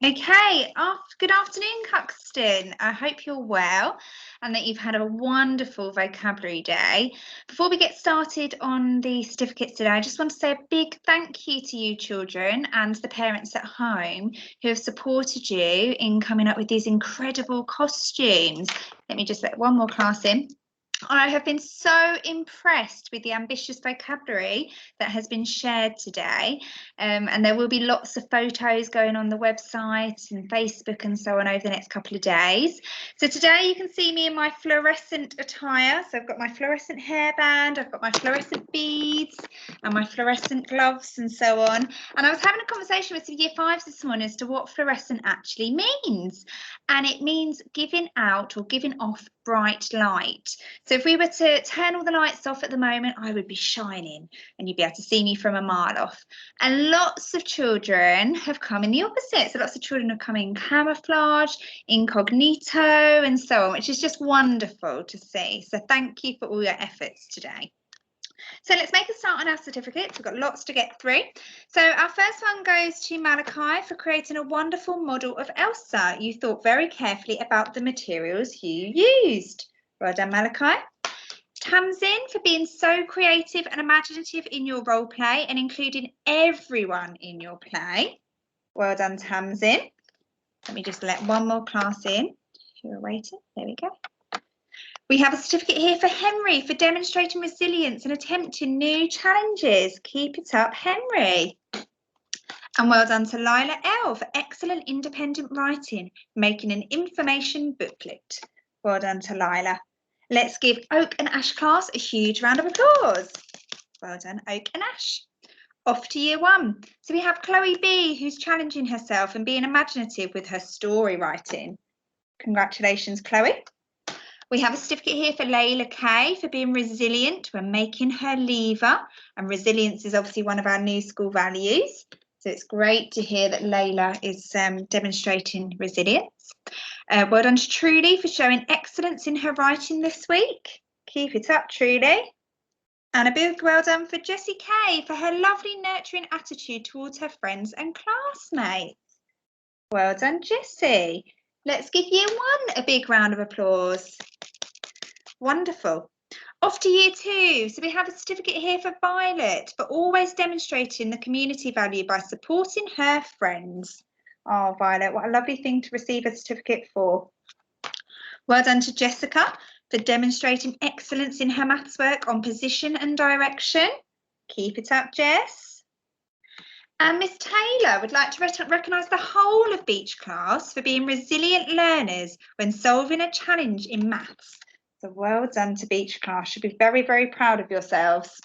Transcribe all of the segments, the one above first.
Okay, good afternoon, Cuxton. I hope you're well and that you've had a wonderful vocabulary day. Before we get started on the certificates today, I just want to say a big thank you to you children and the parents at home who have supported you in coming up with these incredible costumes. Let me just let one more class in. I have been so impressed with the ambitious vocabulary that has been shared today, and there will be lots of photos going on the website and Facebook and so on over the next couple of days. So today you can see me in my fluorescent attire. So I've got my fluorescent hairband, I've got my fluorescent beads and my fluorescent gloves and so on. And I was having a conversation with some year fives this morning as to what fluorescent actually means. And it means giving out or giving off bright light. So if we were to turn all the lights off at the moment, I would be shining and you'd be able to see me from a mile off. And lots of children have come in the opposite. So lots of children have come in camouflage, incognito, and so on, which is just wonderful to see. So thank you for all your efforts today. So let's make a start on our certificates. We've got lots to get through. So our first one goes to Malachi for creating a wonderful model of Elsa. You thought very carefully about the materials you used. Well done, Malachi. Tamsin for being so creative and imaginative in your role play and including everyone in your play. Well done, Tamsin. Let me just let one more class in. If you're waiting, there we go. We have a certificate here for Henry for demonstrating resilience and attempting new challenges. Keep it up, Henry. And well done to Lila L for excellent independent writing, making an information booklet. Well done to Lila. Let's give Oak and Ash class a huge round of applause. Well done, Oak and Ash. Off to year one. So we have Chloe B, who's challenging herself and being imaginative with her story writing. Congratulations, Chloe. We have a certificate here for Layla K for being resilient when making her lever. And resilience is obviously one of our new school values. So it's great to hear that Layla is demonstrating resilience. Well done to Trudy for showing excellence in her writing this week. Keep it up, Trudy. And a big well done for Jessie K for her lovely nurturing attitude towards her friends and classmates. Well done, Jessie. Let's give year one a big round of applause. Wonderful. Off to year two. So we have a certificate here for Violet for always demonstrating the community value by supporting her friends. Oh, Violet, what a lovely thing to receive a certificate for. Well done to Jessica for demonstrating excellence in her maths work on position and direction. Keep it up, Jess. And Miss Taylor would like to recognise the whole of Beach class for being resilient learners when solving a challenge in maths. So well done to Beach class. You'll be very, very proud of yourselves.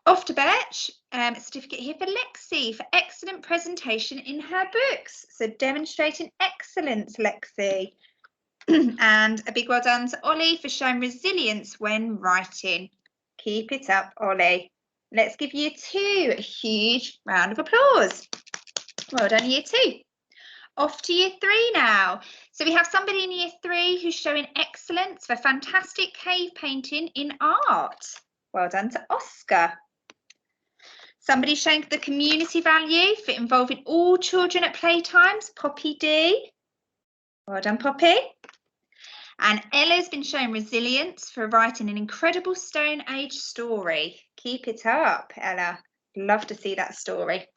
Off to Birch, a certificate here for Lexi for excellent presentation in her books. So demonstrating excellence, Lexi. And a big well done to Ollie for showing resilience when writing. Keep it up, Ollie. Let's give year two a huge round of applause. Well done, year two. Off to year three now. So we have somebody in year three who's showing excellence for fantastic cave painting in art. Well done to Oscar. Somebody showing the community value for involving all children at playtimes, Poppy D. Well done, Poppy. And Ella's been showing resilience for writing an incredible Stone Age story. Keep it up, Ella. Love to see that story.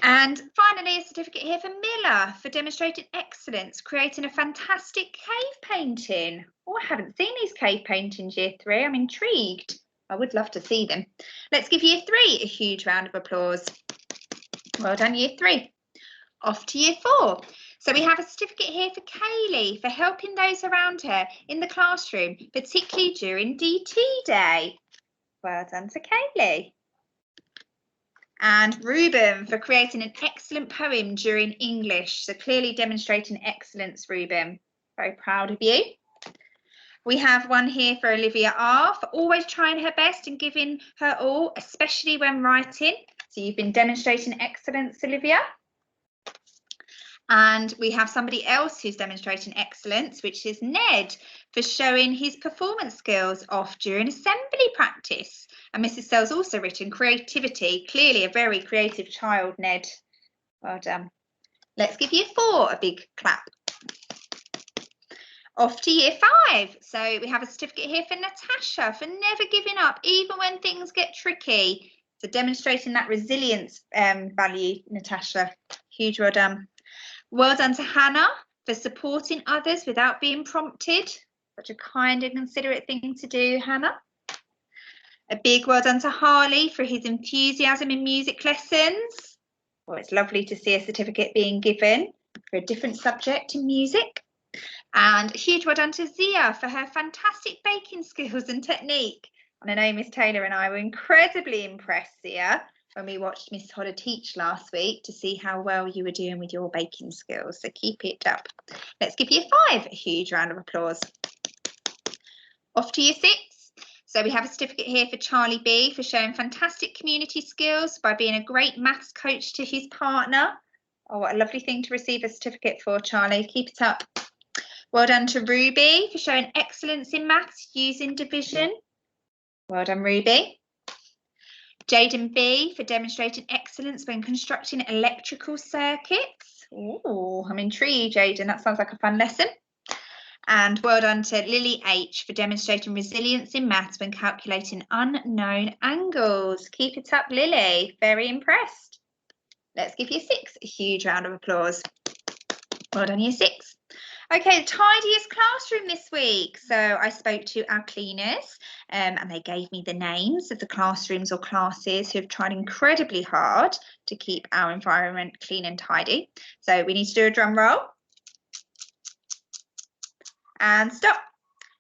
And finally, a certificate here for Miller for demonstrating excellence, creating a fantastic cave painting. Oh, I haven't seen these cave paintings, year three. I'm intrigued. I would love to see them. Let's give year three a huge round of applause. Well done, year three. Off to year four. So we have a certificate here for Kaylee for helping those around her in the classroom, particularly during DT Day. Well done to Kaylee. And Ruben for creating an excellent poem during English. So clearly demonstrating excellence, Ruben. Very proud of you. We have one here for Olivia R for always trying her best and giving her all, especially when writing. So you've been demonstrating excellence, Olivia. And we have somebody else who's demonstrating excellence, which is Ned, for showing his performance skills off during assembly practice. And Mrs. Sell's also written creativity. Clearly a very creative child, Ned. Well done. Let's give Year 4 a big clap. Off to Year 5. So we have a certificate here for Natasha for never giving up, even when things get tricky. So demonstrating that resilience value, Natasha. Huge well done. Well done to Hannah for supporting others without being prompted. Such a kind and considerate thing to do, Hannah. A big well done to Harley for his enthusiasm in music lessons. Well, it's lovely to see a certificate being given for a different subject in music. And a huge well done to Zia for her fantastic baking skills and technique. And I know Miss Taylor and I were incredibly impressed, Zia, when we watched Miss Hodder teach last week to see how well you were doing with your baking skills. So keep it up. Let's give Year 5 a huge round of applause. Off to Year 6. So we have a certificate here for Charlie B for showing fantastic community skills by being a great maths coach to his partner. Oh, what a lovely thing to receive a certificate for, Charlie. Keep it up. Well done to Ruby for showing excellence in maths using division. Well done, Ruby. Jaden B for demonstrating excellence when constructing electrical circuits. Oh, I'm intrigued, Jaden. That sounds like a fun lesson. And well done to Lily H for demonstrating resilience in maths when calculating unknown angles. Keep it up, Lily. Very impressed. Let's give Year 6 a huge round of applause. Well done, Year 6. Okay, the tidiest classroom this week. So I spoke to our cleaners and they gave me the names of the classrooms or classes who have tried incredibly hard to keep our environment clean and tidy. So we need to do a drum roll. And stop.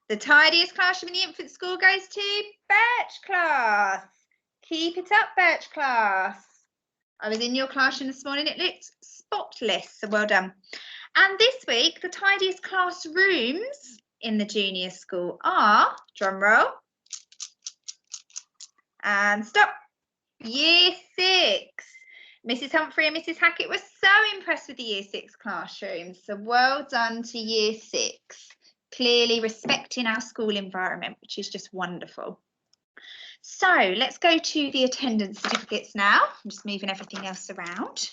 The tidiest classroom in the infant school goes to Birch class. Keep it up, Birch class. I was in your classroom this morning. It looked spotless, so well done. And this week, the tidiest classrooms in the junior school are, drum roll, and stop, Year 6. Mrs. Humphrey and Mrs. Hackett were so impressed with the Year 6 classrooms, so well done to Year 6. Clearly respecting our school environment, which is just wonderful. So let's go to the attendance certificates now. I'm just moving everything else around.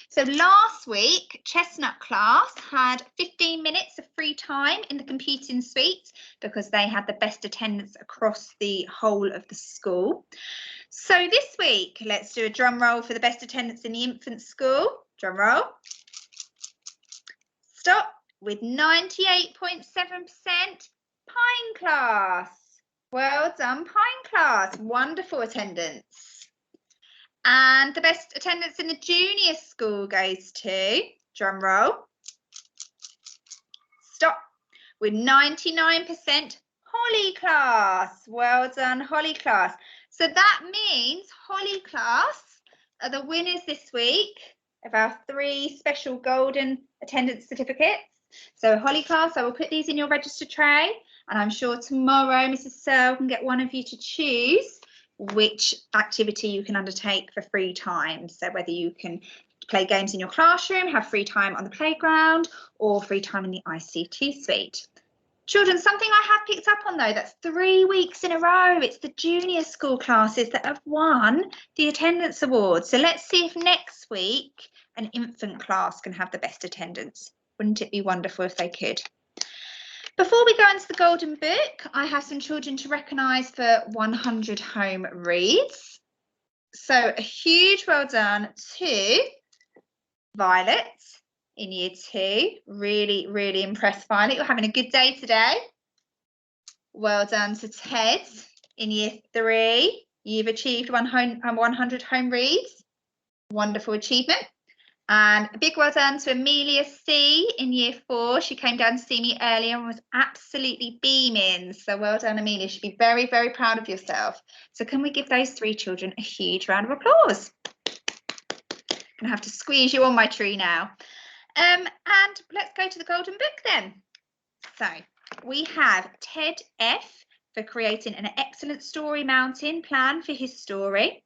So last week, Chestnut class had 15 minutes of free time in the computing suite because they had the best attendance across the whole of the school. So this week, let's do a drum roll for the best attendance in the infant school. Drum roll. Stop. With 98.7%, Pine class. Well done, Pine class. Wonderful attendance. And the best attendance in the junior school goes to, drum roll, stop, with 99%, Holly class. Well done, Holly class. So that means Holly class are the winners this week of our 3 special golden attendance certificates. So Holly class, I will put these in your register tray, and I'm sure tomorrow Mrs. Searle can get one of you to choose which activity you can undertake for free time. So whether you can play games in your classroom, have free time on the playground, or free time in the ICT suite. Children, something I have picked up on though, that's 3 weeks in a row. It's the junior school classes that have won the attendance award. So let's see if next week an infant class can have the best attendance. Wouldn't it be wonderful if they could? Before we go into the golden book, I have some children to recognise for 100 home reads. So a huge well done to Violet in Year 2. Really, really impressed, Violet. You're having a good day today. Well done to Ted in Year 3. You've achieved 100 home reads. Wonderful achievement. And a big well done to Amelia C in Year 4. She came down to see me earlier and was absolutely beaming. So well done, Amelia. You should be very, very proud of yourself. So can we give those 3 children a huge round of applause? I'm going to have to squeeze you on my tree now. And let's go to the golden book then. So we have Ted F for creating an excellent story mountain plan for his story.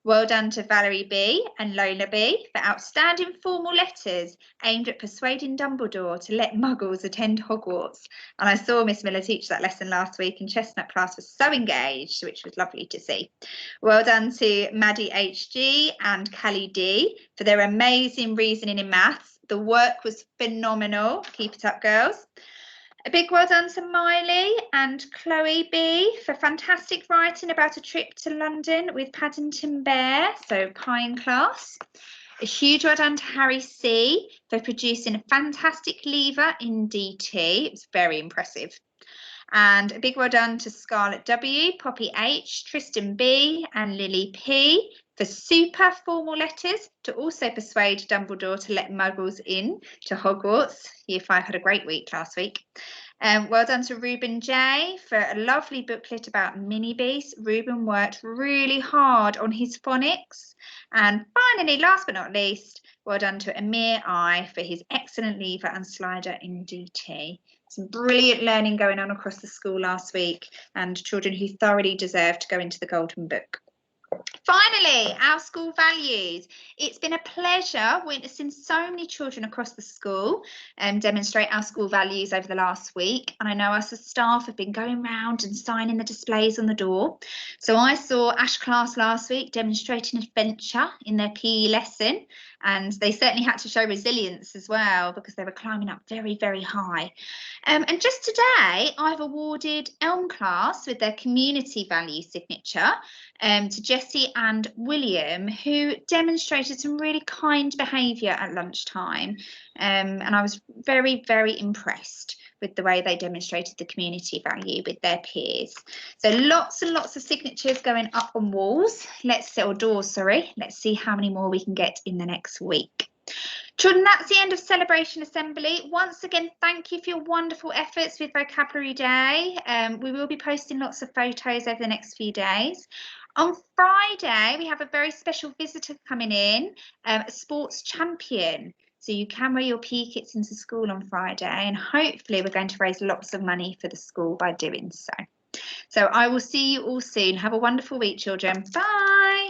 Well done to Valerie B and Lola B for outstanding formal letters aimed at persuading Dumbledore to let Muggles attend Hogwarts. And I saw Miss Miller teach that lesson last week, and Chestnut class was so engaged, which was lovely to see. Well done to Maddie HG and Callie D for their amazing reasoning in maths. The work was phenomenal. Keep it up, girls. A big well done to Miley and Chloe B for fantastic writing about a trip to London with Paddington Bear, so kind class. A huge well done to Harry C for producing a fantastic lever in DT. It was very impressive. And a big well done to Scarlett W, Poppy H, Tristan B and Lily P for super formal letters to also persuade Dumbledore to let Muggles in to Hogwarts. Year 5 had a great week last week. Well done to Ruben J for a lovely booklet about mini beasts. Ruben worked really hard on his phonics. And finally, last but not least, well done to Amir I for his excellent lever and slider in DT. Some brilliant learning going on across the school last week, and children who thoroughly deserve to go into the Golden Book. Finally, our school values. It's been a pleasure witnessing so many children across the school demonstrate our school values over the last week. And I know us as staff have been going around and signing the displays on the door. So I saw Ash class last week demonstrating adventure in their PE lesson. And they certainly had to show resilience as well because they were climbing up very, very high. And just today, I've awarded Elm class with their community value signature to Jessie and William, who demonstrated some really kind behaviour at lunchtime. And I was very, very impressed with the way they demonstrated the community value with their peers. So lots and lots of signatures going up on walls. Or doors, sorry. Let's see how many more we can get in the next week. Children, that's the end of Celebration Assembly. Once again, thank you for your wonderful efforts with Vocabulary Day. We will be posting lots of photos over the next few days. On Friday, we have a very special visitor coming in, a sports champion. So you can wear your PE kits into school on Friday, and hopefully we're going to raise lots of money for the school by doing so. So I will see you all soon. Have a wonderful week, children. Bye.